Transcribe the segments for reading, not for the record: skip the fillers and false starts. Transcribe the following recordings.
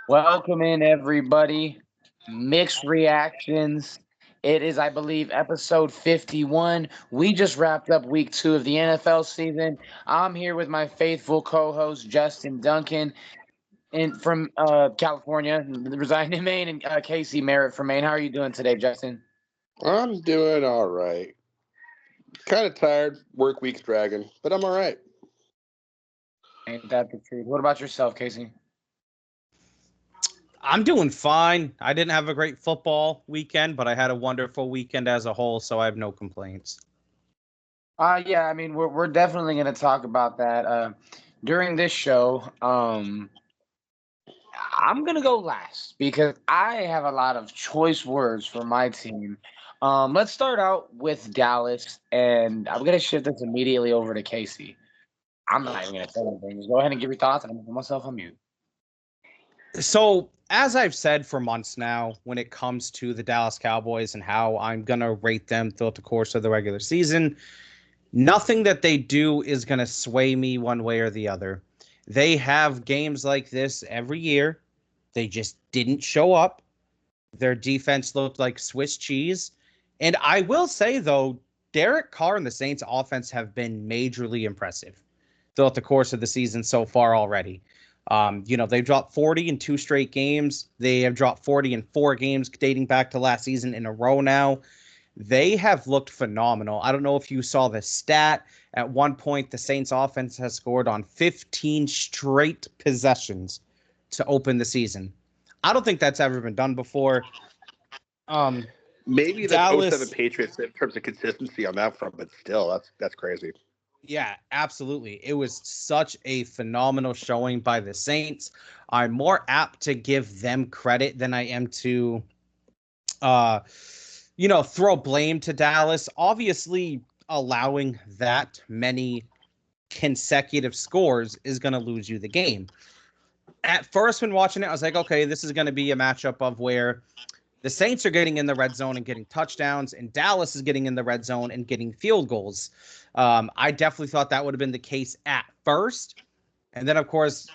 Welcome in, everybody. Mixed reactions. It is, I believe, episode 51. We just wrapped up week 2 of the NFL season. I'm here with my faithful co host, Justin Duncan, from California, residing in Maine, and Casey Merritt from Maine. How are you doing today, Justin? I'm doing all right. Kind of tired. Work week's dragging, but I'm all right. Ain't that the truth? What about yourself, Casey? I'm doing fine. I didn't have a great football weekend, but I had a wonderful weekend as a whole, so I have no complaints. Yeah, I mean, we're definitely going to talk about that during this show. I'm gonna go last because I have a lot of choice words for my team. Let's start out with Dallas, and I'm gonna shift this immediately over to Casey. I'm not even gonna say anything. Just go ahead and give your thoughts, and I'm gonna put myself on mute. So, as I've said for months now, when it comes to the Dallas Cowboys and how I'm going to rate them throughout the course of the regular season, nothing that they do is going to sway me one way or the other. They have games like this every year. They just didn't show up. Their defense looked like Swiss cheese. And I will say, though, Derek Carr and the Saints offense have been majorly impressive throughout the course of the season so far already. They've dropped 40 in 2 straight games. They have dropped 40 in 4 games dating back to last season in a row now. They have looked phenomenal. I don't know if you saw the stat. At one point, the Saints offense has scored on 15 straight possessions to open the season. I don't think that's ever been done before. Um, Maybe the '07 Dallas, Patriots in terms of consistency on that front, but still, that's crazy. yeah, absolutely. It was such a phenomenal showing by the Saints. I'm more apt to give them credit than I am to, uh, throw blame to Dallas. Obviously, allowing that many consecutive scores is going to lose you the game. At first, when watching it, I was like, okay, this is going to be a matchup of where the Saints are getting in the red zone and getting touchdowns, and Dallas is getting in the red zone and getting field goals. I definitely thought that would have been the case at first. And then, of course,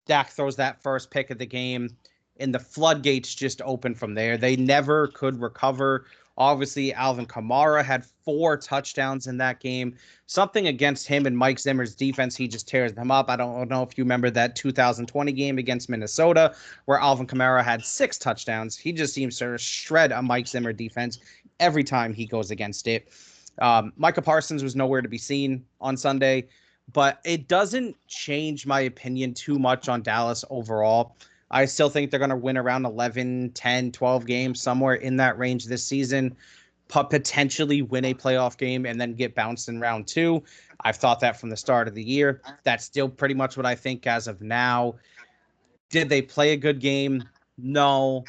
Dak throws that first pick of the game, and the floodgates just open from there. They never could recover. Obviously, Alvin Kamara had 4 touchdowns in that game. Something against him and Mike Zimmer's defense, he just tears them up. I don't know if you remember that 2020 game against Minnesota where Alvin Kamara had 6 touchdowns. He just seems to shred a Mike Zimmer defense every time he goes against it. Micah Parsons was nowhere to be seen on Sunday, but it doesn't change my opinion too much on Dallas overall. I still think they're going to win around 11, 10, 12 games, somewhere in that range this season, potentially win a playoff game and then get bounced in round 2. I've thought that from the start of the year. That's still pretty much what I think as of now. Did they play a good game? No.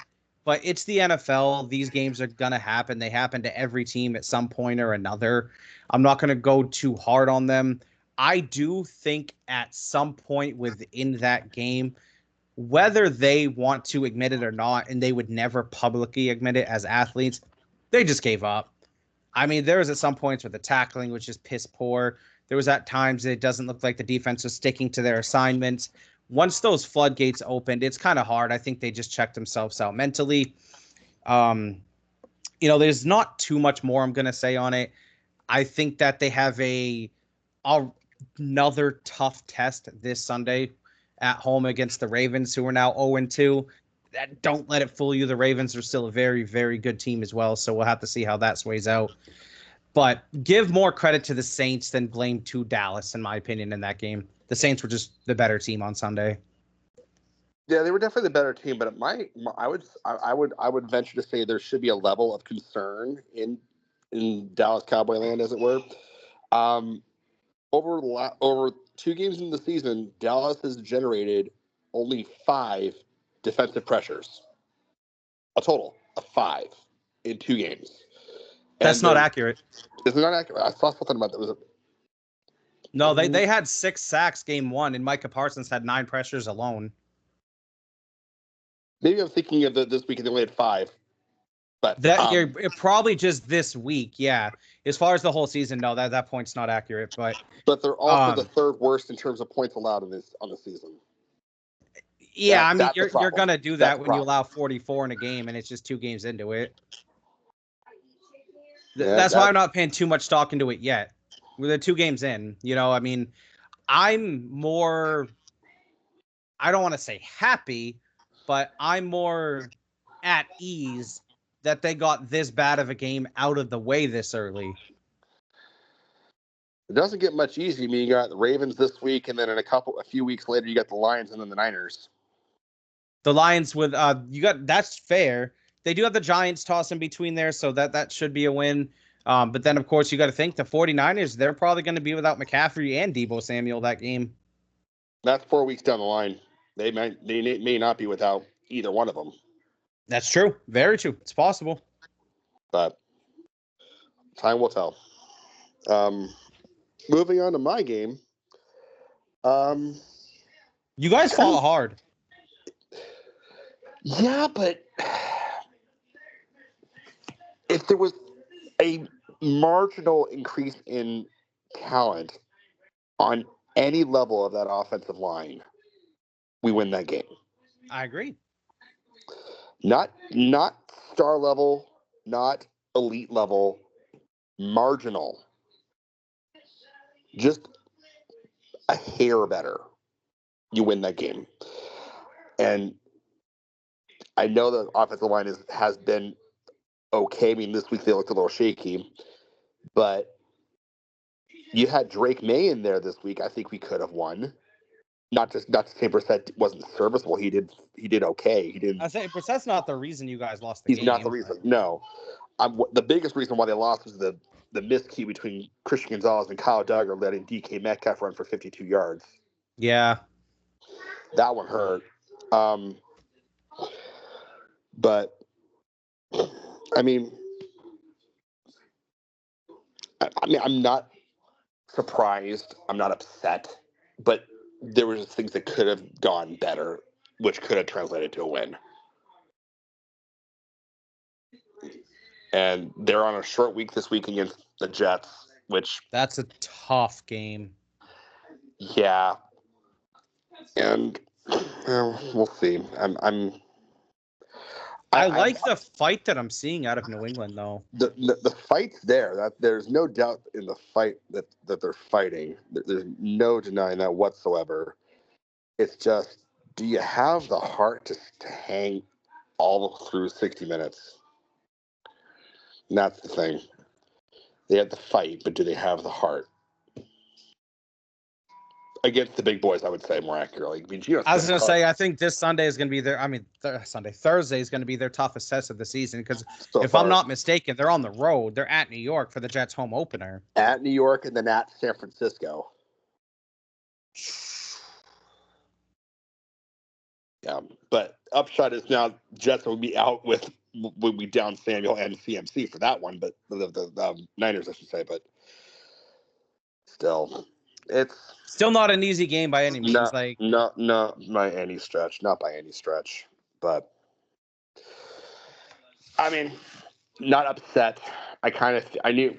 But it's the NFL. These games are going to happen. They happen to every team at some point or another. I'm not going to go too hard on them. I do think at some point within that game, whether they want to admit it or not, and they would never publicly admit it as athletes, they just gave up. I mean, there was at some points where the tackling was just piss poor. There was at times it doesn't look like the defense was sticking to their assignments. Once those floodgates opened, it's kind of hard. I think they just checked themselves out mentally. Um, there's not too much more I'm going to say on it. I think that they have another tough test this Sunday at home against the Ravens, who are now 0-2. Don't let it fool you. The Ravens are still a very, very good team as well, so we'll have to see how that sways out. But give more credit to the Saints than blame to Dallas, in my opinion, in that game. The Saints were just the better team on Sunday. Yeah, they were definitely the better team, but I would venture to say there should be a level of concern in Dallas Cowboy land, as it were. Um, over 2 games in the season, Dallas has generated only 5 defensive pressures, a total of 5 in 2 games. That's And not accurate. it's not accurate. I saw something about that. No, they had 6 sacks game 1, and Micah Parsons had 9 pressures alone. Maybe I'm thinking of this week and they only had 5. But it probably just this week, yeah. As far as the whole season, no, that point's not accurate. But they're also the third worst in terms of points allowed on the season. Yeah, I mean, That's the you're problem. gonna do That's that the when you problem. allow 44 in a game, and it's just 2 games into it. Yeah, That's why I'm not paying too much stock into it yet. We're 2 games in. I mean, I'm more. I don't want to say happy, but I'm more at ease that they got this bad of a game out of the way this early. It doesn't get much easier. I mean, you got the Ravens this week, and then a few weeks later, you got the Lions and then the Niners. The Lions with that's fair. They do have the Giants toss in between there, so that should be a win. But then of course you got to think the 49ers, they're probably going to be without McCaffrey and Deebo Samuel that game. That's 4 weeks down the line. They may not be without either one of them. That's true. Very true. It's possible. But time will tell. Moving on to my game. You guys fought hard. Yeah, but if there was a marginal increase in talent on any level of that offensive line, we win that game. I agree. Not star level, not elite level, marginal. Just a hair better. You win that game. And I know the offensive line has been okay. I mean, this week they looked a little shaky, but you had Drake May in there this week. I think we could have won. Not to say Brissett wasn't serviceable. He did okay. He did. I say Brissett's not the reason you guys lost the He's game. not the reason. No, the biggest reason why they lost was the miskey between Christian Gonzalez and Kyle Duggar letting DK Metcalf run for 52 yards. Yeah. That one hurt. But I mean, I'm not surprised. I'm not upset. But there were just things that could have gone better, which could have translated to a win. And they're on a short week this week against the Jets, which That's a tough game. yeah. And we'll see. I like the fight that I'm seeing out of New England, though. The fight's there. That there's no doubt in the fight that they're fighting. There's no denying that whatsoever. It's just, do you have the heart to hang all through 60 minutes? And that's the thing. They have the fight, but do they have the heart? Against the big boys, I would say more accurately. I mean, I was going to say, I think this Sunday is going to be Thursday is going to be their toughest test of the season because I'm not mistaken, they're on the road. They're at New York for the Jets home opener. At New York and then at San Francisco. Yeah, but upshot is now Jets will be out will be down Samuel and CMC for that one, but the Niners, I should say, but still, it's still not an easy game by any means. Not by any stretch, but I mean, not upset. I knew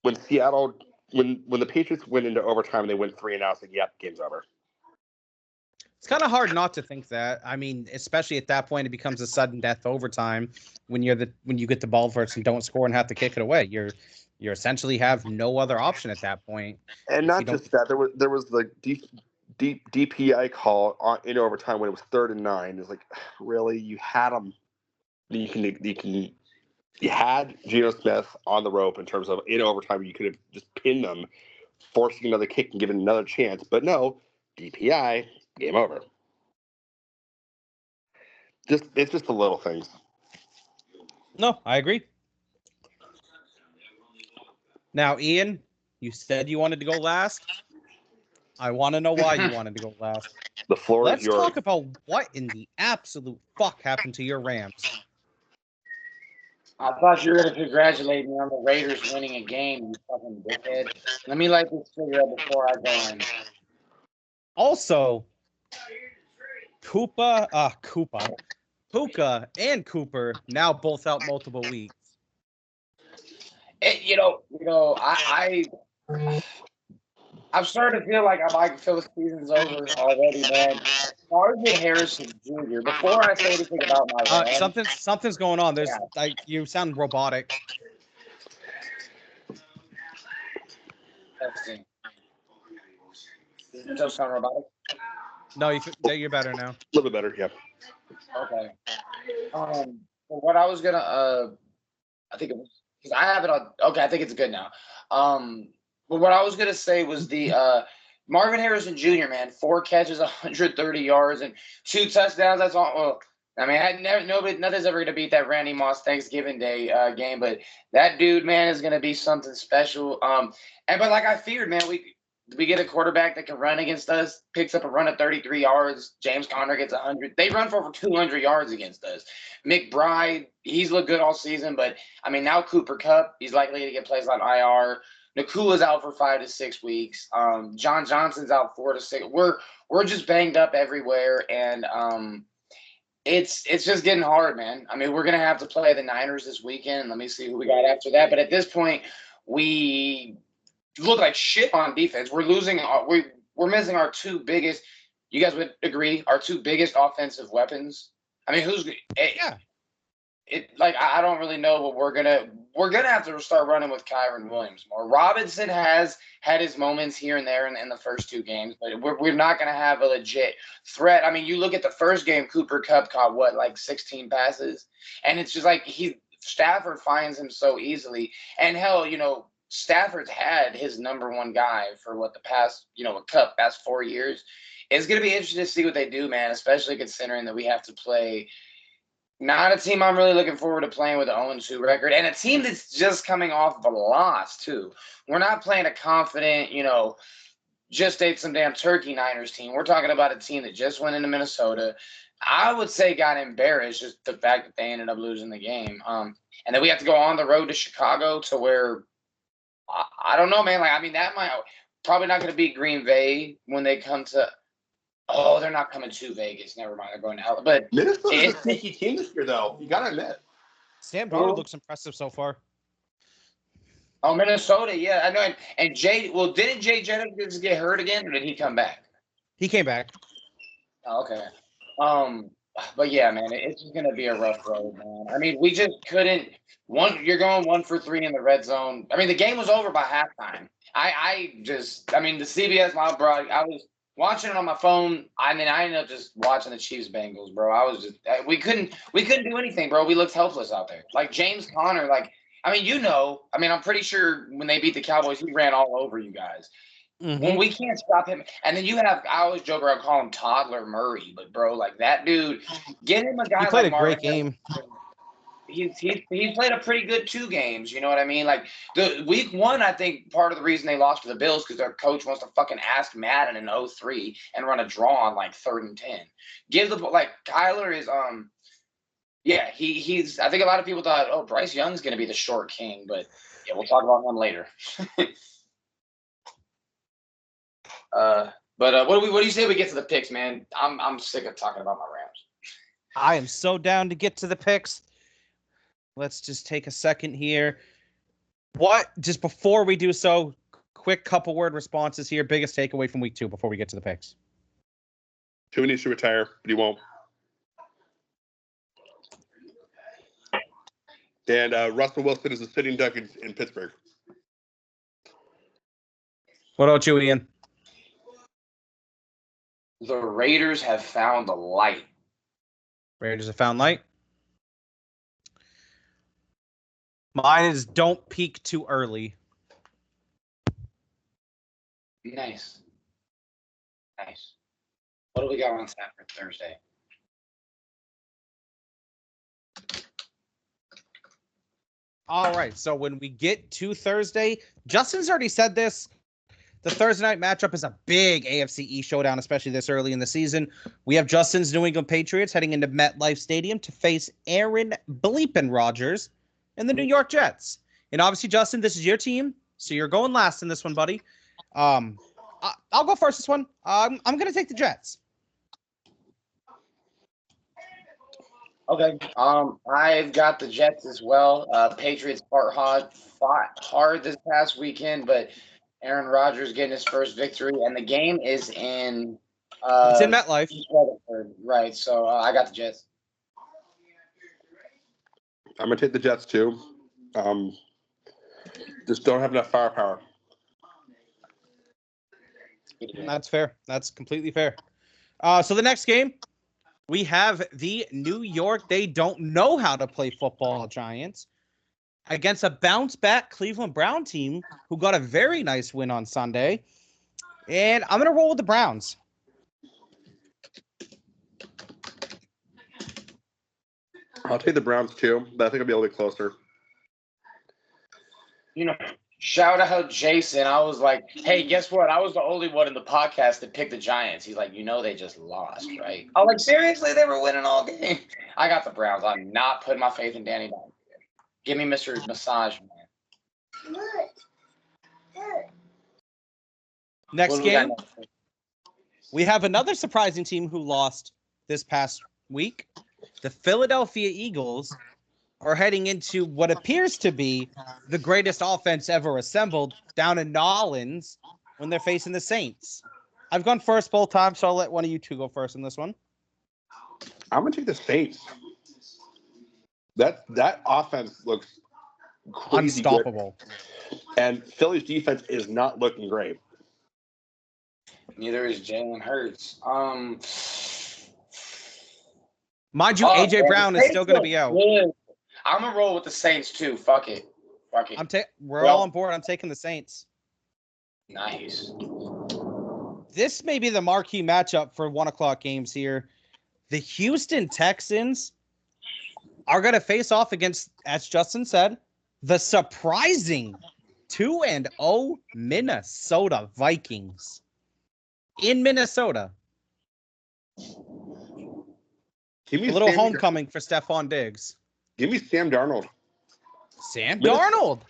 when Seattle when the Patriots went into overtime and they went 3-0, I was like, yep, game's over. It's kind of hard not to think that. I mean, especially at that point, it becomes a sudden death overtime when you get the ball first and don't score and have to kick it away. You essentially have no other option at that point. And not just that, there was the deep DPI call in overtime when it was 3rd and 9. It's like, really, you had them. You had Geno Smith on the rope in terms of in overtime. You could have just pinned them, forcing another kick and giving another chance. But no, DPI. Game over. It's just the little things. No, I agree. Now, Ian, you said you wanted to go last. I want to know why you wanted to go last. The floor is yours. Let's talk about what in the absolute fuck happened to your Rams. I thought you were going to congratulate me on the Raiders winning a game, you fucking dickhead. Let me light this cigarette before I go in. Also, Puka and Cooper now both out multiple weeks. I'm starting to feel like I might feel the season's over already, man. Marvin Harrison Jr. Before I say anything about my Rams, something's going on. There's like you sound robotic. testing. Does it still sound robotic? No, you're better now. A little bit better, yeah. Okay. What I was gonna I think it was because I have it on. Okay, I think it's good now. But what I was gonna say was the Marvin Harrison Jr. Man, 4 catches, 130 yards, and 2 touchdowns. That's all. Well, I mean, nothing's ever gonna beat that Randy Moss Thanksgiving Day game. But that dude, man, is gonna be something special. But like I feared, man, we get a quarterback that can run against us, picks up a run at 33 yards. James Conner gets 100. They run for over 200 yards against us. McBride, he's looked good all season, but I mean, now Cooper Kupp, he's likely to get placed on IR. Nakula's out for 5 to 6 weeks. John Johnson's out 4 to 6. We're just banged up everywhere, and it's just getting hard, man. I mean, we're gonna have to play the Niners this weekend. Let me see who we got after that. But at this point, we look like shit on defense. We're losing. We're missing our 2 biggest. You guys would agree, our 2 biggest offensive weapons. I mean, Yeah. I don't really know what we're gonna have to start running with Kyron Williams more. Robinson has had his moments here and there in the first 2 games, but we're not gonna have a legit threat. I mean, you look at the first game, Cooper Kupp caught like 16 passes, and it's just like Stafford finds him so easily. And hell, Stafford's had his number 1 guy for the past 4 years. It's gonna be interesting to see what they do, man, especially considering that we have to play. Not a team I'm really looking forward to playing with an 0-2 record, and a team that's just coming off of a loss, too. We're not playing a confident, just ate some damn turkey Niners team. We're talking about a team that just went into Minnesota. I would say got embarrassed, just the fact that they ended up losing the game. And then we have to go on the road to Chicago to where, I don't know, man. That might probably not going to beat Green Bay when they come to – oh, they're not coming to Vegas. Never mind. They're going to hell. But Minnesota's a sneaky team this year, though. You got to admit. Sam Darnold looks impressive so far. Oh, Minnesota, yeah. I know. And didn't Jay Jennings just get hurt again, or did he come back? He came back. Oh, okay. But yeah, man, it's just gonna be a rough road, man. I mean, we just couldn't. You're going 1 for 3 in the red zone. I mean, the game was over by halftime. The CBS live broadcast. I was watching it on my phone. I ended up just watching the Chiefs Bengals, bro. I was just we couldn't do anything, bro. We looked helpless out there. Like James Conner, I'm pretty sure when they beat the Cowboys, he ran all over you guys. Mm-hmm. When we can't stop him, and then I always joke around, call him Toddler Murray, but bro, like that dude, get him a guy. He played like a great game. He played a pretty good 2 games. You know what I mean? Like the week 1, I think part of the reason they lost to the Bills because their coach wants to fucking ask Madden in 03 and run a draw on like 3rd and 10. Kyler is yeah, he's. I think a lot of people thought, oh, Bryce Young's gonna be the short king, but yeah, we'll talk about him later. What do you say we get to the picks, man? I'm sick of talking about my Rams. I am so down to get to the picks. Let's just take a second here. Just before we do so, quick couple word responses here. Biggest takeaway from week 2 before we get to the picks. Tua needs to retire, but he won't. And Russell Wilson is a sitting duck in Pittsburgh. What about you, Ian? The Raiders have found the light. Raiders have found light. Mine is don't peak too early. Nice. What do we got on tap for Thursday? All right. So when we get to Thursday, Justin's already said this. The Thursday night matchup is a big AFC East showdown, especially this early in the season. We have Justin's New England Patriots heading into MetLife Stadium to face Aaron Bleepin Rodgers and the New York Jets. And obviously, Justin, this is your team, so you're going last in this one, buddy. I'll go first this one. I'm going to take the Jets. Okay. I've got the Jets as well. Patriots fought hard this past weekend, but Aaron Rodgers getting his first victory, and the game is in. It's in MetLife. Right. So I got the Jets. I'm gonna take the Jets too. Just don't have enough firepower. That's fair. That's completely fair. So the next game, we have the New York, they don't know how to play football Giants against a bounce back Cleveland Brown team who got a very nice win on Sunday. And I'm going to roll with the Browns. I'll take the Browns too, but I think it'll be a little bit closer. You know, shout out Jason. I was like, hey, guess what? I was the only one in the podcast that picked the Giants. He's like, they just lost, right? I'm like, seriously? They were winning all game. I got the Browns. I'm not putting my faith in Danny Dimes. Give me Mr. Massage Man. Next game, we have another surprising team who lost this past week. The Philadelphia Eagles are heading into what appears to be the greatest offense ever assembled down in New Orleans when they're facing the Saints. I've gone first both times, so I'll let one of you two go first in this one. I'm gonna take the Saints. That offense looks crazy unstoppable, good. And Philly's defense is not looking great. Neither is Jalen Hurts. Mind you, AJ Brown is still going to be out. Good. I'm gonna roll with the Saints too. Fuck it. We're all on board. I'm taking the Saints. Nice. This may be the marquee matchup for 1:00 games here. The Houston Texans are going to face off against, as Justin said, the surprising 2-0 Minnesota Vikings in Minnesota. Give me a little homecoming for Stephon Diggs. Give me Sam Darnold. Darnold.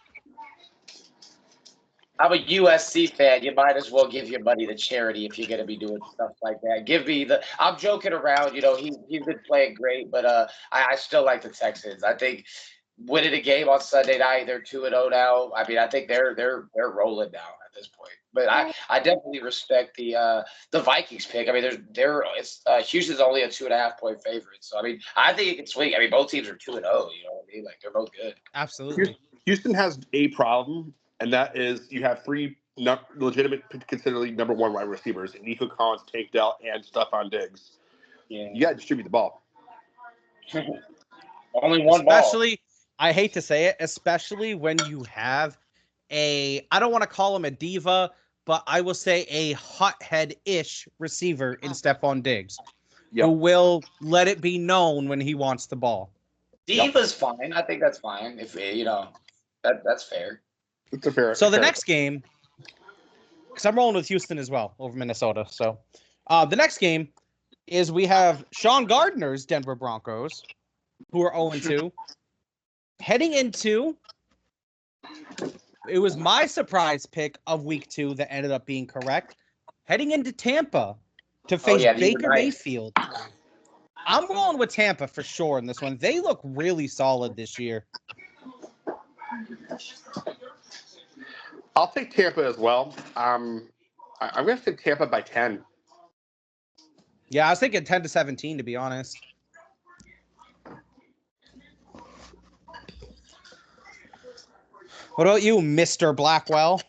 I'm a USC fan. You might as well give your money to charity if you're going to be doing stuff like that. Give me I'm joking around. He's been playing great, but I still like the Texans. I think winning a game on Sunday night, they're 2-0 now. I mean, I think they're rolling now at this point. But I definitely respect the Vikings pick. I mean, Houston's only a 2.5 point favorite. So I mean, I think it can swing. I mean, both teams are 2-0. You know what I mean? Like they're both good. Absolutely. Houston has a problem, and that is you have three legitimate, considerably number one wide receivers: Nico Collins, Tank Dell, and Stephon Diggs. Yeah, you got to distribute the ball. Only one ball. I hate to say it, especially when you have I don't want to call him a diva, but I will say a hothead-ish receiver in Stephon Diggs, who will let it be known when he wants the ball. Diva's fine. I think that's fine. If that's fair. It's a fair. So the next game, because I'm rolling with Houston as well over Minnesota. So the next game is we have Sean Gardner's Denver Broncos, who are 0-2, heading into. It was my surprise pick of week 2 that ended up being correct. Heading into Tampa to face Baker Mayfield. I'm rolling with Tampa for sure in this one. They look really solid this year. I'll take Tampa as well. I'm going to take Tampa by 10. Yeah, I was thinking 10-17, to be honest. What about you, Mr. Blackwell?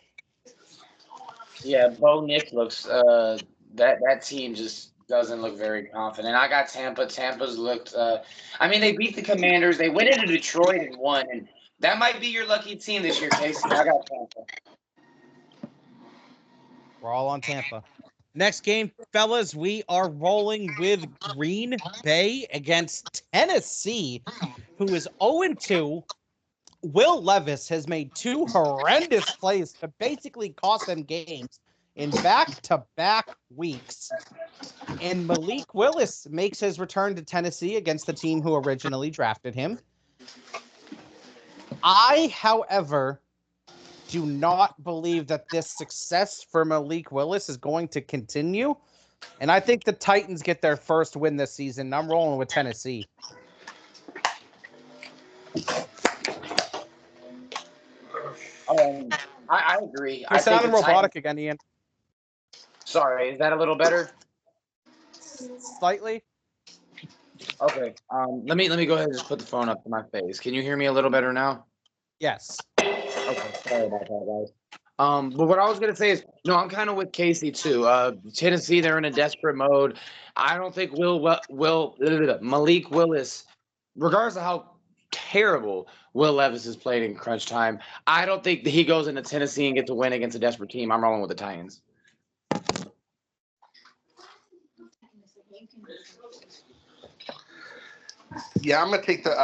Yeah, Bo Nick looks that team just doesn't look very confident. I got Tampa. Tampa's looked they beat the Commanders. They went into Detroit and won, and that might be your lucky team this year, Casey. I got Tampa. We're all on Tampa. Next game, fellas, we are rolling with Green Bay against Tennessee, who is 0-2. Will Levis has made 2 horrendous plays to basically cost them games in back-to-back weeks. And Malik Willis makes his return to Tennessee against the team who originally drafted him. I, however, do not believe that this success for Malik Willis is going to continue. And I think the Titans get their first win this season. I'm rolling with Tennessee. I agree. You're sounding robotic again, Ian. Sorry, is that a little better? slightly. Okay. Let me go ahead and just put the phone up to my face. Can you hear me a little better now? Yes. Okay. Sorry about that, guys. But what I was gonna say is, no, I'm kind of with Casey too. Tennessee, they're in a desperate mode. I don't think Malik Willis, regardless of how terrible Will Levis has played in crunch time, I don't think that he goes into Tennessee and gets a win against a desperate team. I'm rolling with the Titans. Yeah, I'm gonna take the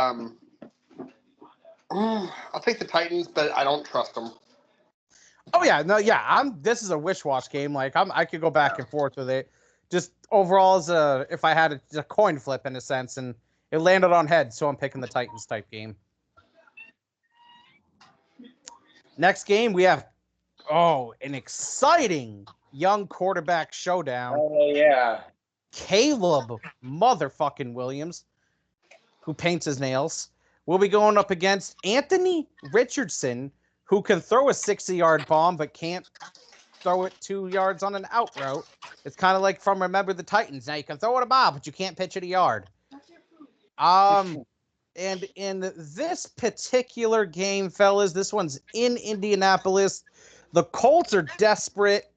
I'll take the Titans, but I don't trust them. Oh yeah, no, yeah. This is a wish-wash game. Like I could go back and forth with it. Just overall, as if I had a coin flip in a sense, and it landed on head, so I'm picking the Titans type game. Next game, we have an exciting young quarterback showdown. Oh yeah, Caleb motherfucking Williams, who paints his nails, will be going up against Anthony Richardson, who can throw a 60-yard bomb but can't throw it 2 yards on an out route. It's kind of like from Remember the Titans. Now you can throw it a bomb, but you can't pitch it a yard. And in this particular game, fellas, this one's in Indianapolis. The Colts are desperate.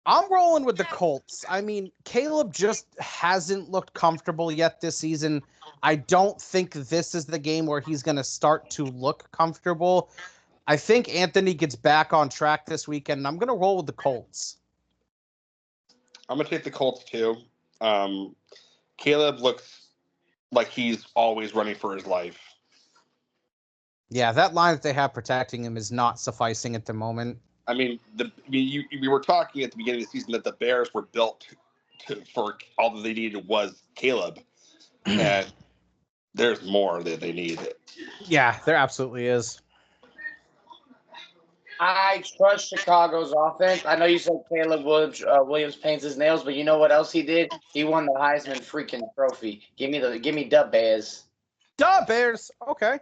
I'm rolling with the Colts. I mean, Caleb just hasn't looked comfortable yet this season. I don't think this is the game where he's going to start to look comfortable. I think Anthony gets back on track this weekend, and I'm going to roll with the Colts. I'm going to take the Colts too. Caleb looks like he's always running for his life. Yeah, that line that they have protecting him is not sufficing at the moment. I mean, we were talking at the beginning of the season that the Bears were built for all that they needed was Caleb, and there's more that they need. Yeah, there absolutely is. I trust Chicago's offense. I know you said Caleb Williams paints his nails, but you know what else he did? He won the Heisman freaking trophy. Give me Dub Bears. Duh, Bears. Okay.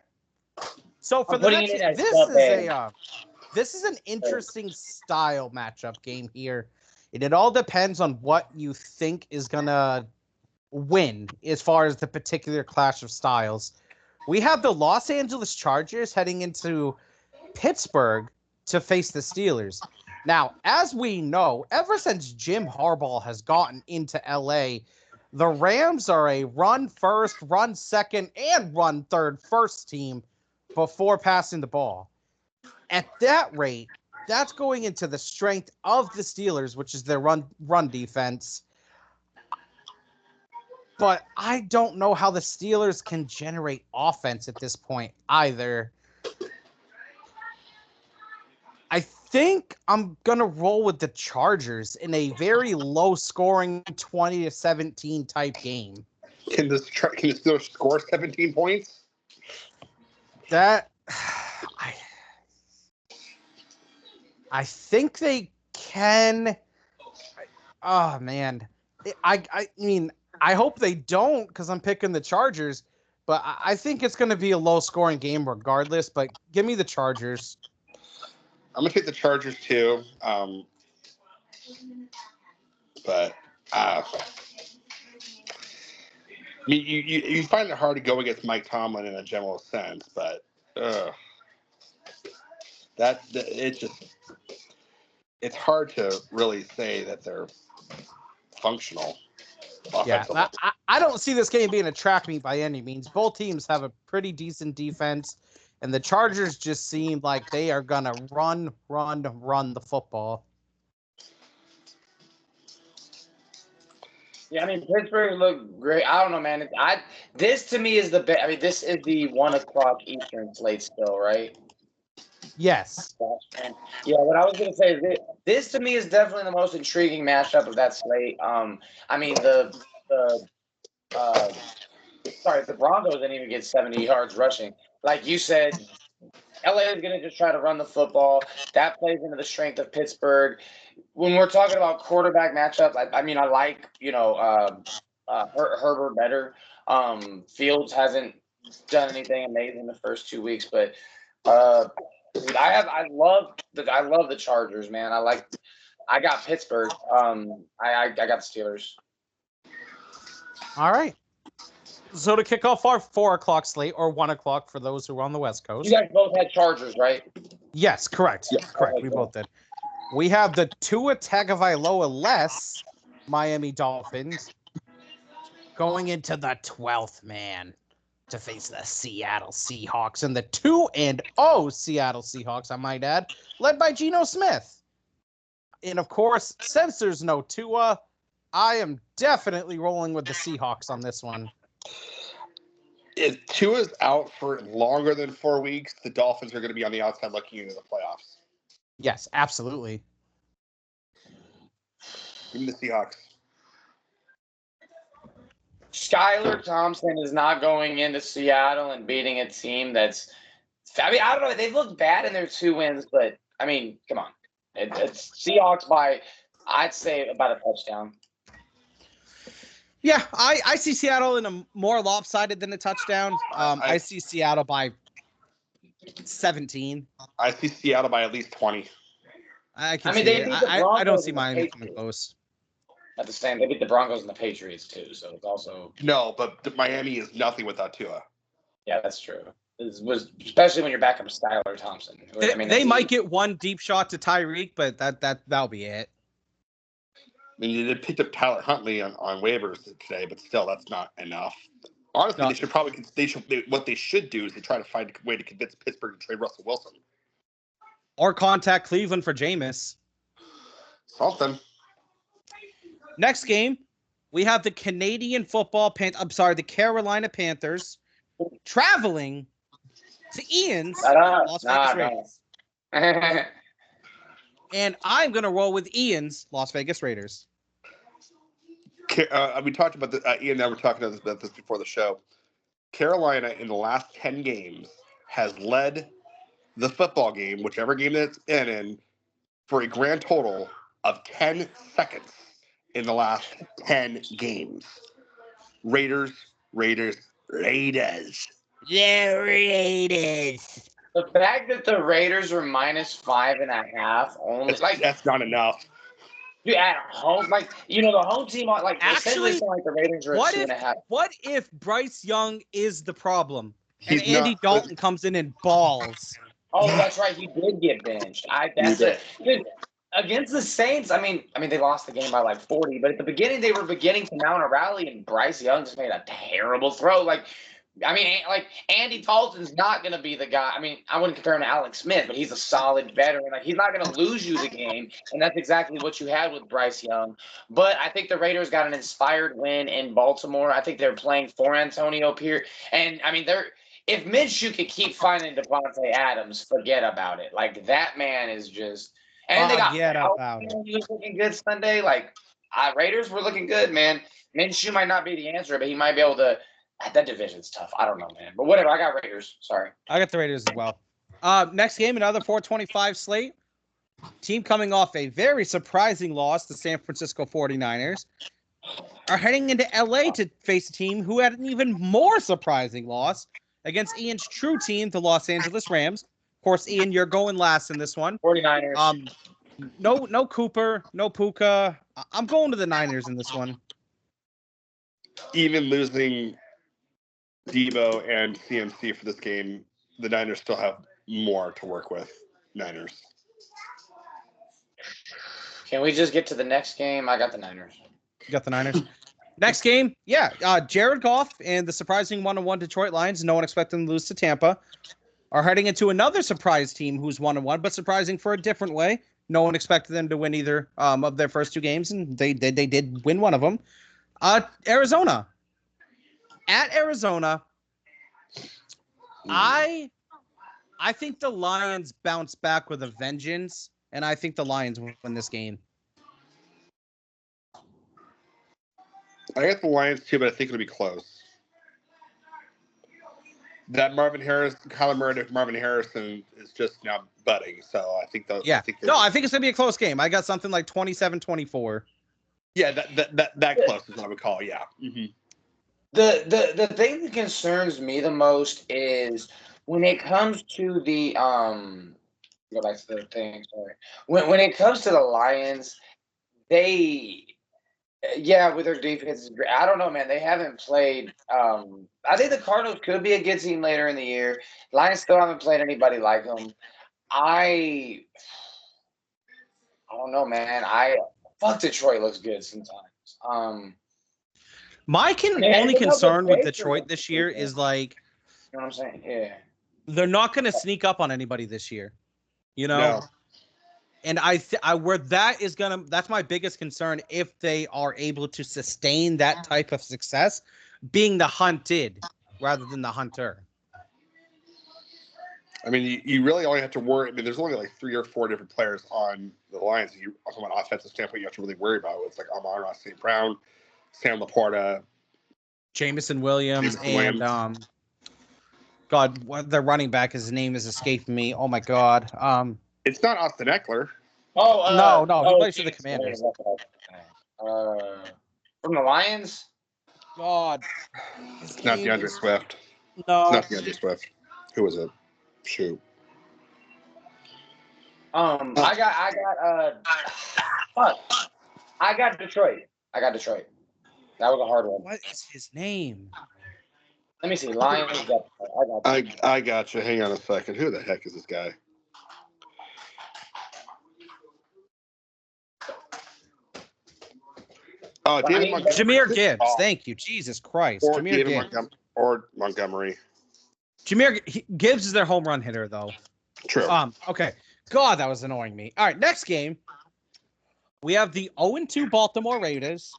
So for the next, this is an interesting style matchup game here. And it all depends on what you think is gonna win as far as the particular clash of styles. We have the Los Angeles Chargers heading into Pittsburgh to face the Steelers. Now, as we know, ever since Jim Harbaugh has gotten into LA, the Rams are a run first, run second, and run third first team before passing the ball. At that rate, that's going into the strength of the Steelers, which is their run defense. But I don't know how the Steelers can generate offense at this point either. I think I'm going to roll with the Chargers in a very low-scoring 20-17 type game. Can the Steelers score 17 points? That I think they can. Oh man, I mean, I hope they don't because I'm picking the Chargers. But I think it's going to be a low-scoring game regardless. But give me the Chargers. I'm gonna take the Chargers too. But I mean, you find it hard to go against Mike Tomlin in a general sense, but it's hard to really say that they're functional. Yeah, I don't see this game being a track meet by any means. Both teams have a pretty decent defense, and the Chargers just seem like they are gonna run the football. Yeah, I mean Pittsburgh looked great. I don't know, man. This to me is the best. I mean, this is the 1:00 Eastern slate still, right? Yes. Yeah, what I was gonna say is this to me is definitely the most intriguing matchup of that slate. I mean the Broncos didn't even get 70 yards rushing. Like you said, LA is gonna just try to run the football. That plays into the strength of Pittsburgh. When we're talking about quarterback matchups, I mean I like Herbert better. Fields hasn't done anything amazing the first 2 weeks, but I love the Chargers, man. I got Pittsburgh. I got the Steelers. All right. So to kick off our 4 o'clock slate, or 1 o'clock for those who are on the West Coast. You guys both had Chargers, right? Yes, correct. Yes. Correct. Okay, We cool. both did. We have the Tua Tagovailoa-less Miami Dolphins going into the 12th man to face the Seattle Seahawks, and the 2-0 Seattle Seahawks, I might add, led by Geno Smith. And of course, since there's no Tua, I am definitely rolling with the Seahawks on this one. If Tua's out for longer than 4 weeks, the Dolphins are going to be on the outside looking into the playoffs. Yes, absolutely. Give me the Seahawks. Skylar Thompson is not going into Seattle and beating a team that's. I mean, I don't know. They look bad in their 2 wins, but I mean, come on. It's Seahawks by, I'd say, about a touchdown. Yeah, I see Seattle in a more lopsided than a touchdown. I see Seattle by 17. I see Seattle by at least 20. I can I mean, see they it. beat the I don't Broncos see and the Miami coming Patriots. close. At the same, they beat the Broncos and the Patriots too, so it's also No, but Miami is nothing without Tua. yeah, that's true. This was especially when you're back up Skylar Thompson. They might get one deep shot to Tyreek, but that'll be it. I mean, they picked up Tyler Huntley on waivers today, but still, that's not enough. Honestly, No. what they should do is they try to find a way to convince Pittsburgh to trade Russell Wilson. Or contact Cleveland for Jameis. Something. Next game, we have the the Carolina Panthers traveling to Ian's Las Vegas Raiders. And I'm going to roll with Ian's Las Vegas Raiders. We talked about this. Ian and I were talking about this before the show. Carolina, in the last 10 games, has led the football game, whichever game that's in, for a grand total of 10 seconds in the last 10 games. Raiders. The Raiders. The fact that the Raiders were -5.5 only That's not enough. dude, at home, the home team Actually, essentially like the Raiders are at 2.5. What if Bryce Young is the problem and He's Andy not- Dalton comes in and balls? Oh, that's right. He did get benched. That's it. Dude, against the Saints, I mean, they lost the game by 40, but at the beginning they were beginning to mount a rally, and Bryce Young just made a terrible throw. Andy Dalton's not going to be the guy. I mean, I wouldn't compare him to Alex Smith, but he's a solid veteran. He's not going to lose you the game, and that's exactly what you had with Bryce Young. But I think the Raiders got an inspired win in Baltimore. I think they're playing for Antonio Pierce, and I mean, if Minshew could keep finding Devontae Adams, forget about it. That man is just. And they got he was looking good Sunday. Raiders were looking good, man. Minshew might not be the answer, but he might be able to. That division's tough. I don't know, man. But whatever. I got Raiders. Sorry. I got the Raiders as well. Next game, another 425 slate. Team coming off a very surprising loss, the San Francisco 49ers, are heading into LA to face a team who had an even more surprising loss against Ian's true team, the Los Angeles Rams. Of course, Ian, you're going last in this one. 49ers. No Cooper, no Puka. I'm going to the Niners in this one. Even losing Debo and CMC for this game, the Niners still have more to work with. Niners. Can we just get to the next game? I got the Niners. You got the Niners. Next game, Jared Goff and the surprising 1-1 Detroit Lions, no one expected them to lose to Tampa, are heading into another surprise team who's 1-1, but surprising for a different way. No one expected them to win either of their first 2 games, and they did win one of them. Arizona. At Arizona, I think the Lions bounce back with a vengeance, and I think the Lions win this game. I got the Lions too, but I think it'll be close. That Kyler Murray, Marvin Harrison is just now budding, so I think I think it's gonna be a close game. I got something like 27-24. Yeah, that close is what I would call. Yeah. Mm-hmm. The thing that concerns me the most is when it comes to the go back to the thing. Sorry. When it comes to the Lions, they Yeah, with their defense is great. I don't know, man. They haven't played. I think the Cardinals could be a good team later in the year. Lions still haven't played anybody like them. I don't know, man. Fuck Detroit looks good sometimes. My only they know concern with Baker Detroit looks this good, year man. is like You know what I'm saying? Yeah. they're not going to sneak up on anybody this year, you know. No. And that's my biggest concern if they are able to sustain that type of success, being the hunted rather than the hunter. I mean, you really only have to worry. I mean, there's only like 3 or 4 different players on the Lions. From an offensive standpoint, you have to really worry about. It's like Amon-Ra St. Brown, Sam Laporta, Jameson Williams, and God, what the running back, his name is escaping me. Oh my God. It's not Austin Eckler. No, he plays for the Commanders. From the Lions? God. It's not DeAndre Swift. No. It's not DeAndre Swift. Who was it? Shoot. I got Detroit. That was a hard one. What is his name? Let me see. Lions. I got you. Hang on a second. Who the heck is this guy? Oh, David Montgomery. Jahmyr Gibbs. Thank you. Jesus Christ. Or Jahmyr David Gibbs. Montgomery. Gibbs is their home run hitter, though. True. Okay. God, that was annoying me. All right, next game. We have the 0-2 Baltimore Ravens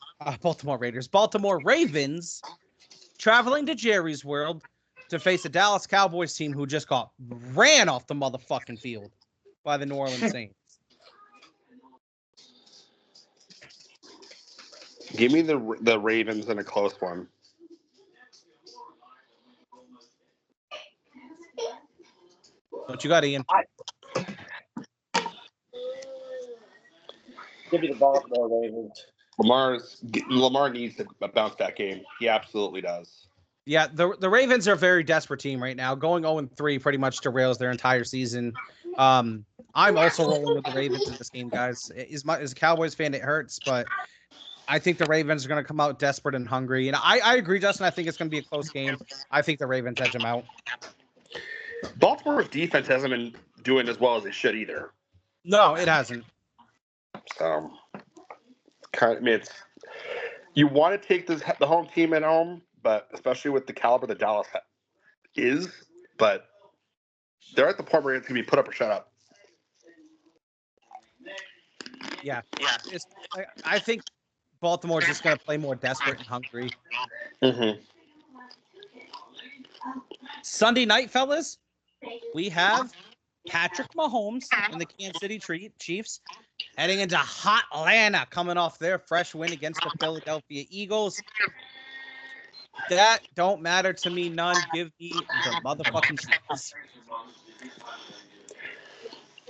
traveling to Jerry's World to face a Dallas Cowboys team who just got ran off the motherfucking field by the New Orleans Saints. Give me the Ravens in a close one. What you got, Ian? Give me the Baltimore Ravens. Lamar needs to bounce that game. He absolutely does. Yeah, the Ravens are a very desperate team right now. Going 0-3 pretty much derails their entire season. I'm also rolling with the Ravens in this game, guys. As a Cowboys fan, it hurts, but I think the Ravens are going to come out desperate and hungry. And I agree, Justin. I think it's going to be a close game. I think the Ravens edge them out. Baltimore's defense hasn't been doing as well as they should either. No, it hasn't. So, you want to take the home team at home, but especially with the caliber that Dallas is, but they're at the point where it's going to be put up or shut up. Yeah. I think Baltimore's just going to play more desperate and hungry. Mm-hmm. Sunday night, fellas, we have Patrick Mahomes and the Kansas City Chiefs heading into hot Atlanta, coming off their fresh win against the Philadelphia Eagles. That don't matter to me none. Give me the motherfucking Chiefs.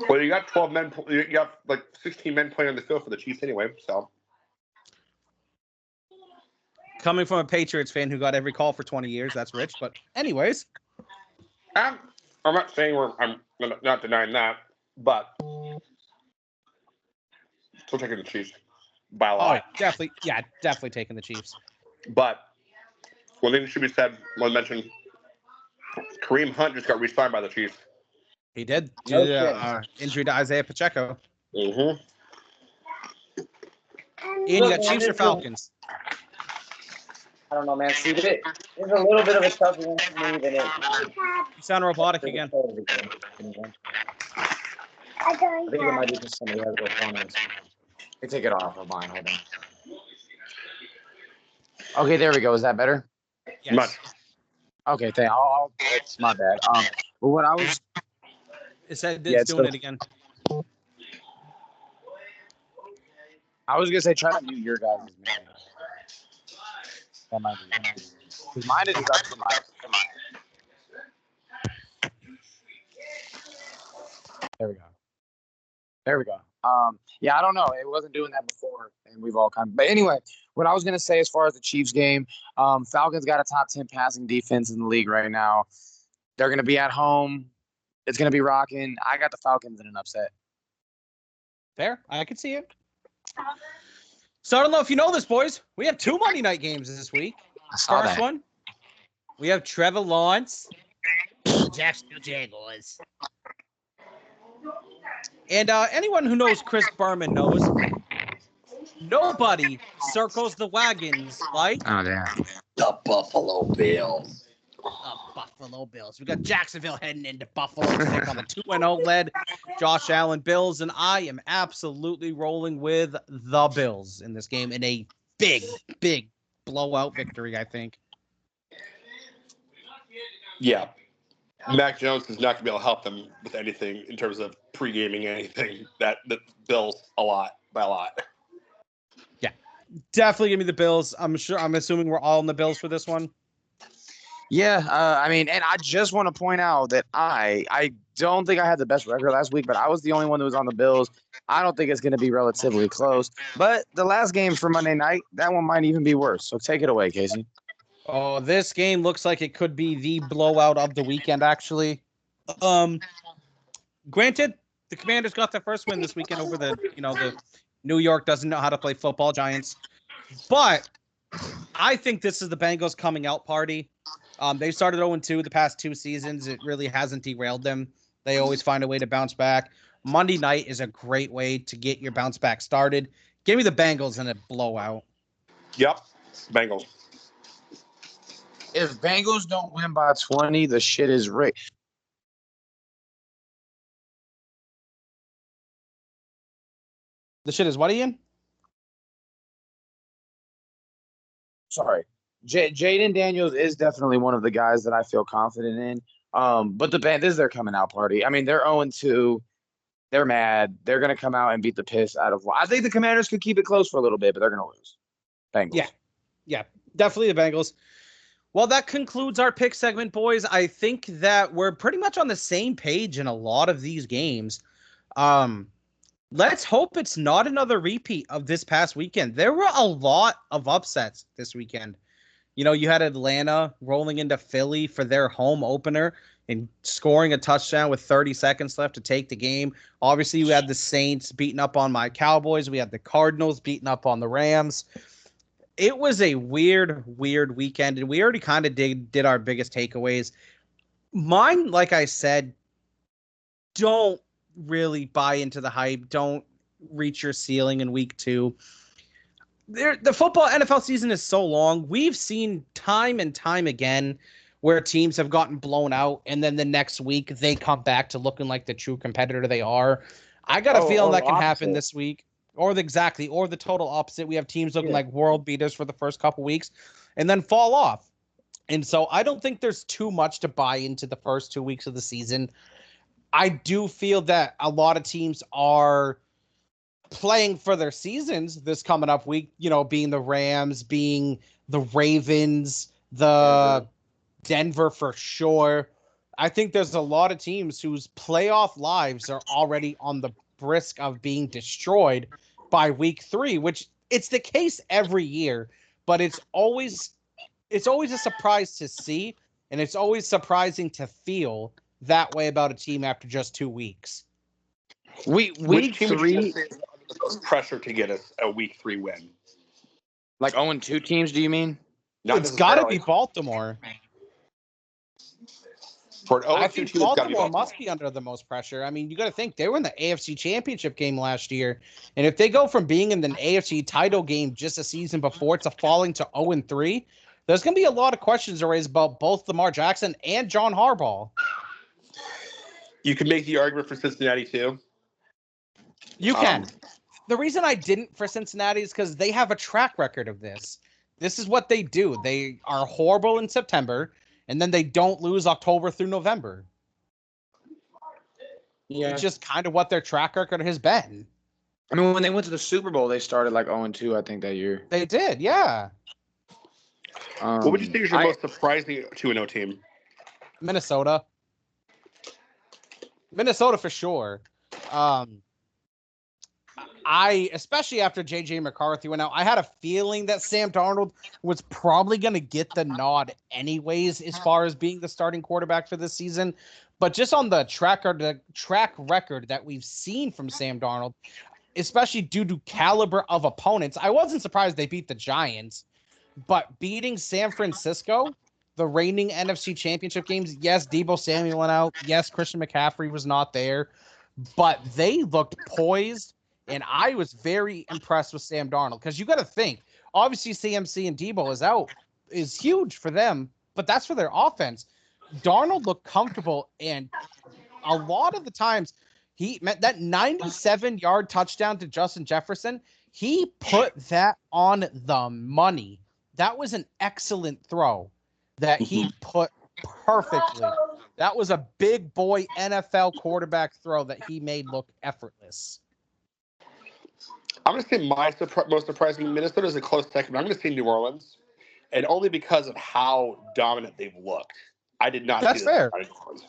Well, you got 12 men. You got like 16 men playing on the field for the Chiefs anyway. So, coming from a Patriots fan who got every call for 20 years, that's rich. But anyways, I'm not saying I'm not denying that, but still taking the Chiefs by a lot. Oh, definitely taking the Chiefs. But one thing that should be said, one mentioned, Kareem Hunt just got re-signed by the Chiefs. He did due to injury to Isaiah Pacheco. Mm-hmm. Ian, you got Chiefs or Falcons? I don't know, man. See, it's a little bit of a tougher one for me than it. You sound robotic again. I think it might be just somebody has their phone. They take it off of mine. Hold on. Okay, there we go. Is that better? Yes. Much. Okay, it's my bad. But what I was. It's doing it again. I was gonna say try to mute your guys' man. That might be because mine is up to mine. There we go. Yeah, I don't know. It wasn't doing that before, and we've all kind of. But anyway, what I was gonna say as far as the Chiefs game, Falcons got a top 10 passing defense in the league right now. They're gonna be at home. It's gonna be rocking. I got the Falcons in an upset. Fair, I could see it. So I don't know if you know this, boys. We have 2 Monday night games this week. I saw First that. one, we have Trevor Lawrence, the Jacksonville Jaguars. And anyone who knows Chris Berman knows nobody circles the wagons like Oh, damn. The Buffalo Bills. the Buffalo Bills. We got Jacksonville heading into Buffalo to take on the 2-0 led Josh Allen Bills, and I am absolutely rolling with the Bills in this game in a big, big blowout victory, I think. Yeah. Mac Jones is not going to be able to help them with anything in terms of pre-gaming anything. That the Bills by a lot. Yeah, definitely give me the Bills. I'm assuming we're all in the Bills for this one. Yeah, I mean, and I just want to point out that I don't think I had the best record last week, but I was the only one that was on the Bills. I don't think it's going to be relatively close. But the last game for Monday night, that one might even be worse. So take it away, Casey. Oh, this game looks like it could be the blowout of the weekend, actually. Granted, the Commanders got their first win this weekend over the New York doesn't know how to play football Giants. But I think this is the Bengals coming out party. They started 0-2 the past 2 seasons. It really hasn't derailed them. They always find a way to bounce back. Monday night is a great way to get your bounce back started. Give me the Bengals in a blowout. Yep. Bengals. If Bengals don't win by 20, the shit is rigged. The shit is what, Ian? Sorry. Jaden Daniels is definitely one of the guys that I feel confident in. But this is their coming out party. I mean, they're 0-2. They're mad. They're going to come out and beat the piss out of. I think the Commanders could keep it close for a little bit, but they're going to lose. Bengals. Yeah, definitely the Bengals. Well, that concludes our pick segment, boys. I think that we're pretty much on the same page in a lot of these games. Let's hope it's not another repeat of this past weekend. There were a lot of upsets this weekend. You had Atlanta rolling into Philly for their home opener and scoring a touchdown with 30 seconds left to take the game. Obviously, we had the Saints beating up on my Cowboys. We had the Cardinals beating up on the Rams. It was a weird weekend, and we already kind of did our biggest takeaways. Mine, like I said, don't really buy into the hype. Don't reach your ceiling in week 2. The football NFL season is so long. We've seen time and time again where teams have gotten blown out, and then the next week they come back to looking like the true competitor they are. I got a feeling that can happen this week. Or the total opposite. We have teams looking like world beaters for the first couple weeks and then fall off. And so I don't think there's too much to buy into the first 2 weeks of the season. I do feel that a lot of teams are playing for their seasons this coming up week, being the Rams, being the Ravens, the Denver for sure. I think there's a lot of teams whose playoff lives are already on the brisk of being destroyed by week 3, which it's the case every year, but it's always a surprise to see, and it's always surprising to feel that way about a team after just 2 weeks. Week 3, the most pressure to get us a week 3 win. Like 0-2 teams, do you mean? It's got to be Baltimore. For an 0-2 I think team, Baltimore must be under the most pressure. I mean, you got to think they were in the AFC Championship game last year, and if they go from being in the AFC title game just a season before to falling to 0-3, there's going to be a lot of questions raised about both Lamar Jackson and John Harbaugh. You can make the argument for Cincinnati too. You can. The reason I didn't for Cincinnati is because they have a track record of this. This is what they do. They are horrible in September, and then they don't lose October through November. Yeah. It's just kind of what their track record has been. I mean, when they went to the Super Bowl, they started like 0-2, I think, that year. They did, yeah. What would you think is your most surprising 2-0 team? Minnesota. Minnesota for sure. Especially after J.J. McCarthy went out, I had a feeling that Sam Darnold was probably going to get the nod anyways as far as being the starting quarterback for this season. But just on the track record that we've seen from Sam Darnold, especially due to caliber of opponents. I wasn't surprised they beat the Giants, but beating San Francisco, the reigning NFC Championship games, yes, Deebo Samuel went out. Yes, Christian McCaffrey was not there, but they looked poised, and I was very impressed with Sam Darnold because you got to think, obviously CMC and Deebo is huge for them, but that's for their offense. Darnold looked comfortable, and a lot of the times he met that 97-yard touchdown to Justin Jefferson. He put that on the money. That was an excellent throw that he put perfectly. That was a big boy NFL quarterback throw that he made look effortless. I'm going to say my most surprising. Minnesota is a close second, but I'm going to say New Orleans, and only because of how dominant they've looked. I did not That's see fair. New Orleans.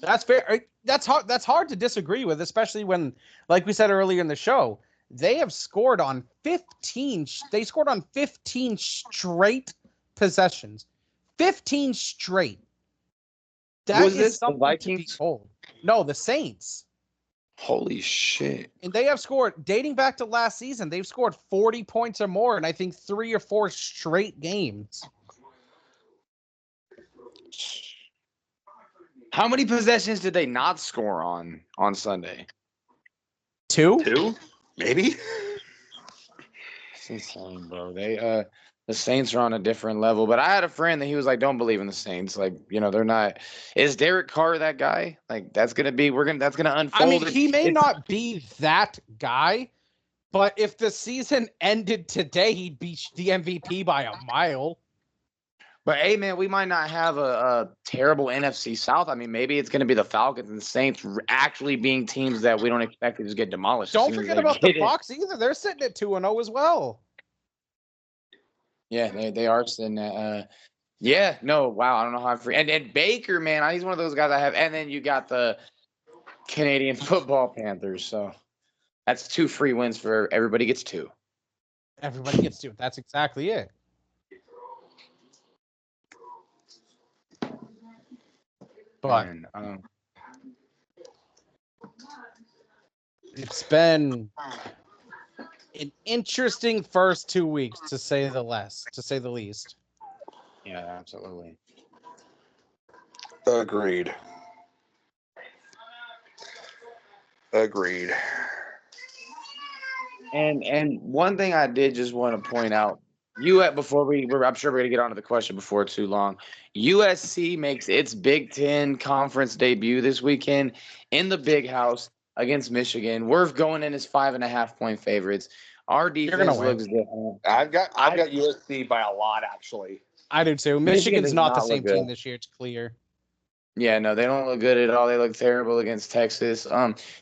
That's fair. That's hard. That's hard to disagree with, especially when, like we said earlier in the show, they have scored on 15. They scored on 15 straight possessions. 15 straight. That Was is this the something to Vikings? behold. No, the Saints. Holy shit. And they have scored, dating back to last season, they've scored 40 points or more in, I think, 3 or 4 straight games. How many possessions did they not score on Sunday? 2? 2, maybe. It's insane, bro. The Saints are on a different level. But I had a friend that he was like, "Don't believe in the Saints. Like, they're not." Is Derek Carr that guy? Like, that's gonna unfold. I mean, he may not be that guy, but if the season ended today, he'd be the MVP by a mile. But hey, man, we might not have a terrible NFC South. I mean, maybe it's going to be the Falcons and the Saints actually being teams that we don't expect to just get demolished. Don't forget about the Bucs either. They're sitting at 2-0 as well. Yeah, they are sitting at. Yeah, no, wow, I don't know how and Baker, man, he's one of those guys I have. And then you got the Canadian Football Panthers, so that's 2 free wins for everybody gets 2. Everybody gets 2. That's exactly it. But it's been an interesting first 2 weeks, to say the least. Yeah, absolutely. Agreed. And one thing I did just want to point out, I'm sure we're going to get onto the question before too long. USC makes its Big Ten conference debut this weekend in the Big House against Michigan. We're going in as 5.5-point favorites. Our defense looks different. I've got USC by a lot, actually. I do too. Michigan's not the same team this year. It's clear. Yeah, no, they don't look good at all. They look terrible against Texas.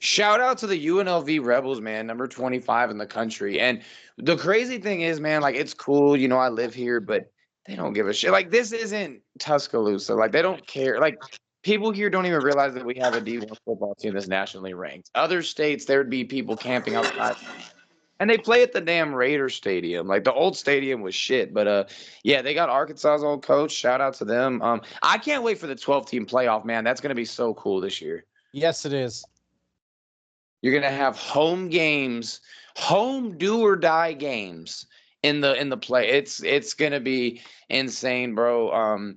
Shout out to the UNLV Rebels, man, number 25 in the country. And the crazy thing is, man, like, it's cool. I live here, but they don't give a shit. Like, this isn't Tuscaloosa. Like, they don't care. Like, people here don't even realize that we have a D1 football team that's nationally ranked. Other states, there would be people camping outside. And they play at the damn Raider Stadium. Like, the old stadium was shit. But, yeah, they got Arkansas's old coach. Shout out to them. I can't wait for the 12-team playoff, man. That's going to be so cool this year. Yes, it is. You're going to have home games, home do-or-die games in the play. It's going to be insane, bro.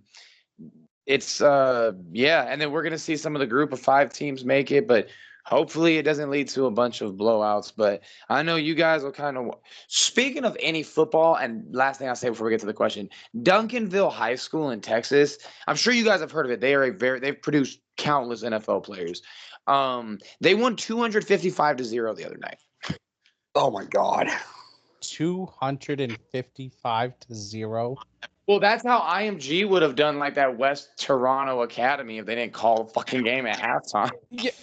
Yeah, and then we're going to see some of the group of 5 teams make it, but hopefully it doesn't lead to a bunch of blowouts. But I know you guys will kind of – speaking of any football, and last thing I'll say before we get to the question, Duncanville High School in Texas, I'm sure you guys have heard of it. They've produced countless NFL players. They won 255-0 the other night. Oh, my God. 255-0. Well, that's how IMG would have done like that West Toronto Academy if they didn't call a fucking game at halftime.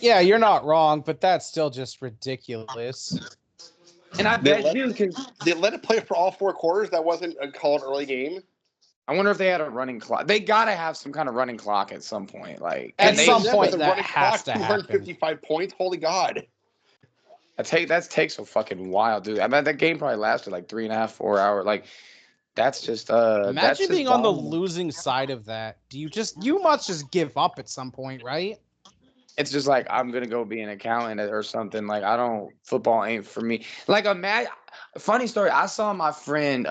Yeah, you're not wrong, but that's still just ridiculous. And I bet you they let it play for all 4 quarters. That wasn't a called early game. I wonder if they had a running clock. They gotta have some kind of running clock at some point. Like at some point, that has to 255 happen. points. Holy God! That takes a fucking while, dude. I mean, that game probably lasted like 3.5, 4 hours. Like, that's just imagine being on the losing side of that. You must just give up at some point, right? it's just like I'm gonna go be an accountant or something. Like football ain't for me. Like funny story. I saw my friend.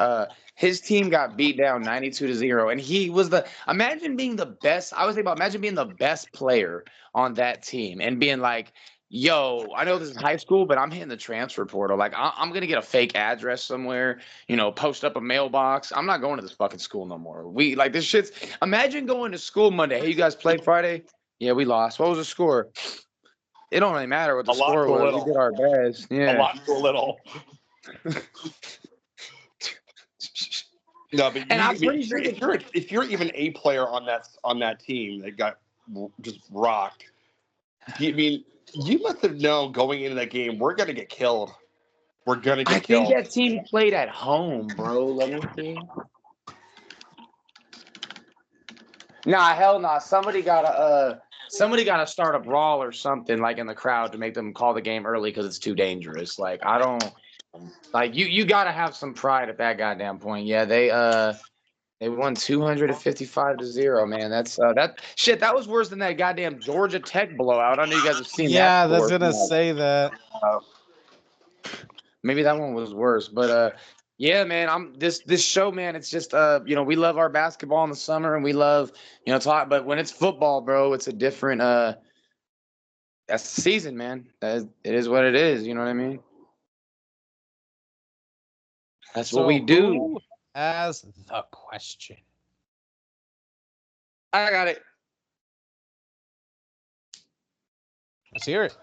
His team got beat down 92-0, and he was imagine being the best. I was thinking about imagine being the best player on that team and being like, yo, I know this is high school, but I'm hitting the transfer portal. Like I'm gonna get a fake address somewhere. Post up a mailbox. I'm not going to this fucking school no more. We like this shit's. Imagine going to school Monday. Hey, you guys played Friday? Yeah, we lost. What was the score? It don't really matter what the score was. We did our best. Yeah. A lot to a little. No, but if you're even a player on that team that got just rocked, you must have known going into that game we're gonna get killed. We're gonna get killed. I think that team played at home, bro. Let me see. Nah, hell nah. Somebody gotta start a brawl or something like in the crowd to make them call the game early because it's too dangerous. Like I don't like you gotta have some pride at that goddamn point. Yeah, they won 255-0, man. That's that shit. That was worse than that goddamn Georgia Tech blowout. I know you guys have seen that. Yeah, I was gonna say that. Maybe that one was worse, but yeah, man. This show, man. It's just we love our basketball in the summer and we love talk, but when it's football, bro, it's a different that's the season, man. It is what it is. You know what I mean? That's what we do. Who has the question? I got it. Let's hear it.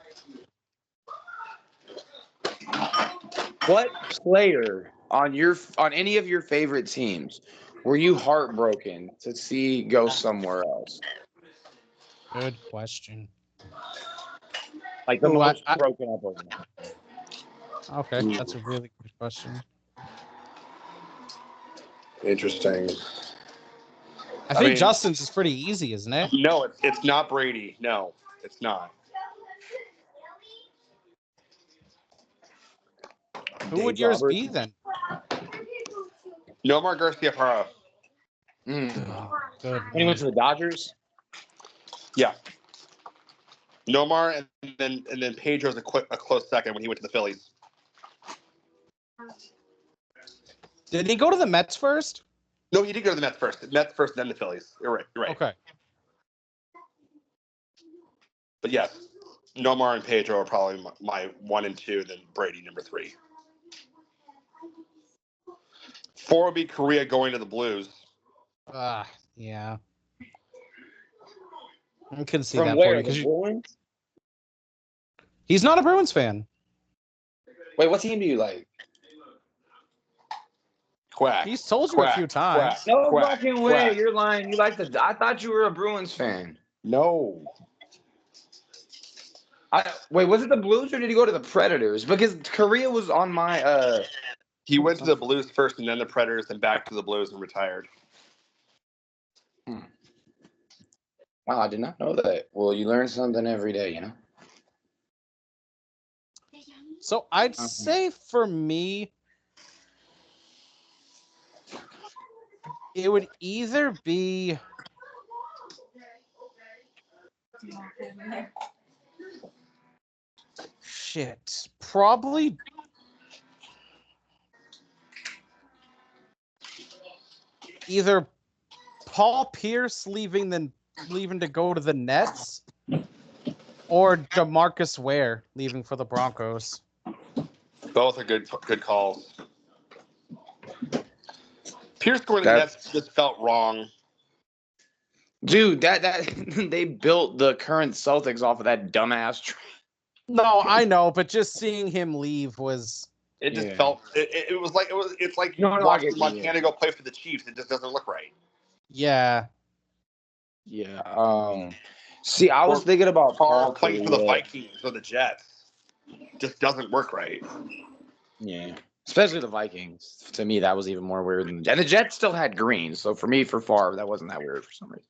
What player on any of your favorite teams were you heartbroken to see go somewhere else? Good question. Like the most broken up over. Okay, that's a really good question. Interesting. I think Justin's is pretty easy, isn't it? No, it's not Brady. No, it's not. Who would yours be then? Nomar Garciaparra. Good. He went to the Dodgers. Yeah. Nomar and then Pedro's a close second when he went to the Phillies. Did he go to the Mets first? No, he did go to the Mets first. Mets first, then the Phillies. You're right. Okay. But yes, Nomar and Pedro are probably my 1 and 2, then Brady number 3. 4 would be Correa going to the Blues. Yeah. I can see From that where? because Bruins? He's not a Bruins fan. Wait, what team do you like? Quack. He's told you a few times. No fucking way. You're lying. You like I thought you were a Bruins fan. No. Wait, was it the Blues or did he go to the Predators? Because Correa was on my He went to the Blues first and then the Predators and back to the Blues and retired. Wow, I did not know that. Well, you learn something every day, So I'd say for me, it would either be probably either Paul Pierce leaving to go to the Nets or DeMarcus Ware leaving for the Broncos. Both are good calls. Pierce going to the Nets just felt wrong. Dude, that they built the current Celtics off of that dumbass trade. No, I know, but just seeing him leave was. It just felt. It's like watching Montana go play for the Chiefs. It just doesn't look right. Yeah. Yeah. See, I was thinking about Paul playing for the Vikings or the Jets. Just doesn't work right. Yeah. Especially the Vikings. To me, that was even more weird and the Jets still had Green. So for Favre, that wasn't that weird for some reason.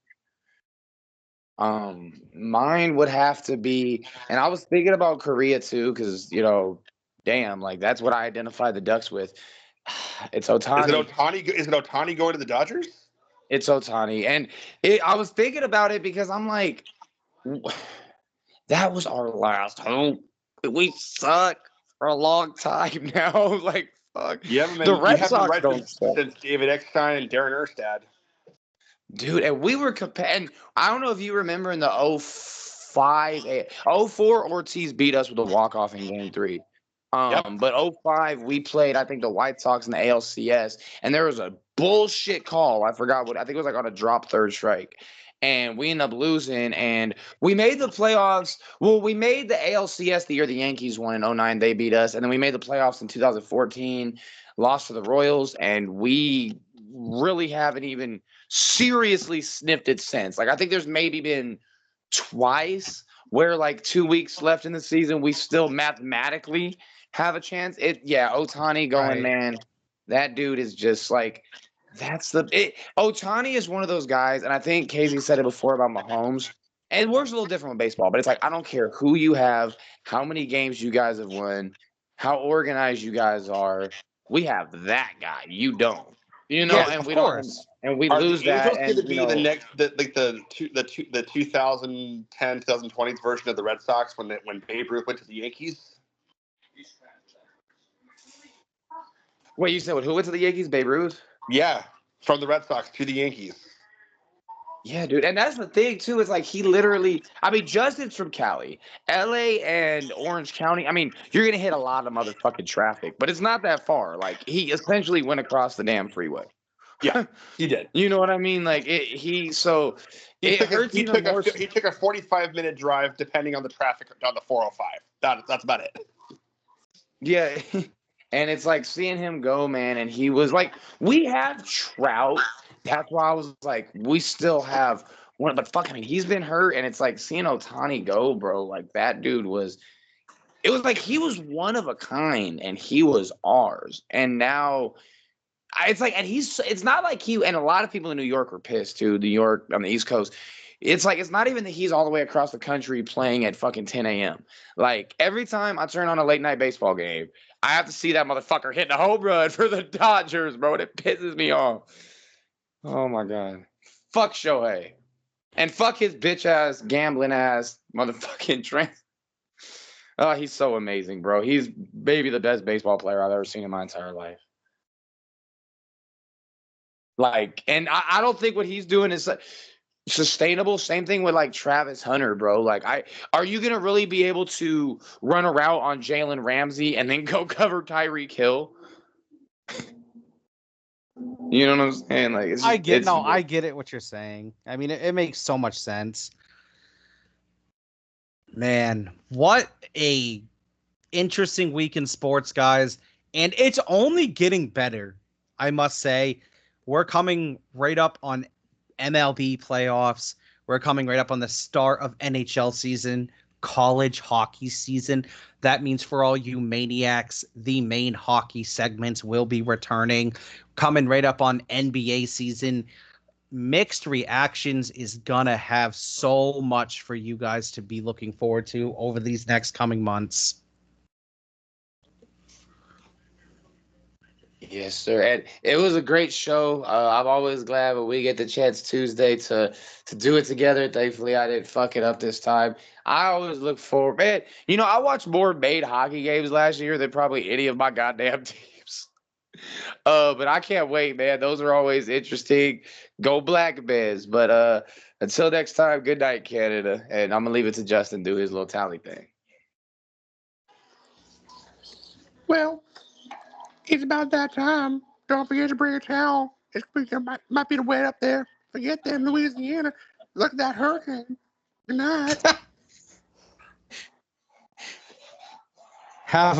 Mine would have to be, and I was thinking about Korea too, because damn, like that's what I identify the Ducks with. It's Ohtani. Is it Ohtani going to the Dodgers? It's Ohtani, and I was thinking about it because I'm like, that was our last hope. We suck for a long time now. Like, fuck. You haven't The been Red Sox right don't suck. since David Eckstein and Darren Erstad. Dude, and we were comparing. I don't know if you remember in the 05, 04, Ortiz beat us with a walk-off in game 3. Yep. But 05, we played, I think, the White Sox in the ALCS, and there was a bullshit call. I forgot what, I think it was like on a drop third strike. And we ended up losing, and we made the playoffs. Well, we made the ALCS the year the Yankees won in 09. They beat us. And then we made the playoffs in 2014, lost to the Royals, and we really haven't even seriously sniffed it since. Like, I think there's maybe been twice where, like, 2 weeks left in the season, we still mathematically have a chance. Ohtani going, Right. man, that dude is just like, Ohtani is one of those guys, and I think Casey said it before about Mahomes. And it works a little different with baseball, but it's like, I don't care who you have, how many games you guys have won, how organized you guys are. We have that guy. You don't. Yeah, And of we course. don't, and we Are lose the Angels that. going to And be the next, the 2010, 2020s version of the Red Sox when Babe Ruth went to the Yankees? wait, you said who went to the Yankees? Babe Ruth? Yeah, from the Red Sox to the Yankees. Yeah, dude. And that's the thing, too. It's like he literally, I mean, Justin's from Cali, LA and Orange County. I mean, you're going to hit a lot of motherfucking traffic, but it's not that far. Like, he essentially went across the damn freeway. Yeah, he did. You know what I mean? Like, it hurts even more. He took a 45-minute drive, depending on the traffic on the 405. That's about it. Yeah. And it's like seeing him go, man. And he was like, we have Trout. That's why I was like, we still have one. But fuck, I mean, he's been hurt. And it's like seeing Ohtani go, bro. Like, that dude was, it was like he was one of a kind and he was ours. And now it's like, and it's not like and a lot of people in New York were pissed too. New York on the East Coast. It's like, it's not even that he's all the way across the country playing at fucking 10 a.m. Like, every time I turn on a late night baseball game, I have to see that motherfucker hitting a home run for the Dodgers, bro. And it pisses me off. Oh my God. Fuck Shohei. And fuck his bitch ass, gambling ass motherfucking trans. Oh, he's so amazing, bro. He's maybe the best baseball player I've ever seen in my entire life. Like, and I don't think what he's doing is sustainable. Same thing with like Travis Hunter, bro. Like, are you gonna really be able to run a route on Jalen Ramsey and then go cover Tyreek Hill? You know what I'm saying? Like, I get it what you're saying. I mean, it makes so much sense. Man, what a interesting week in sports, guys. And it's only getting better, I must say. We're coming right up on MLB playoffs. We're coming right up on the start of NHL season, college hockey season. That means for all you maniacs, the main hockey segments will be returning. Coming right up on NBA season. Mixed Reactions is gonna have so much for you guys to be looking forward to over these next coming months. Yes, sir. And it was a great show. I'm always glad when we get the chance Tuesday to do it together. Thankfully, I didn't fuck it up this time. I always look forward, man. I watched more made hockey games last year than probably any of my goddamn teams. But I can't wait, man. Those are always interesting. Go Black Bears. But until next time, good night, Canada. And I'm gonna leave it to Justin to do his little tally thing. Well, it's about that time. Don't forget to bring a towel. It might be the wet up there. Forget that in Louisiana. Look at that hurricane. Good night. Have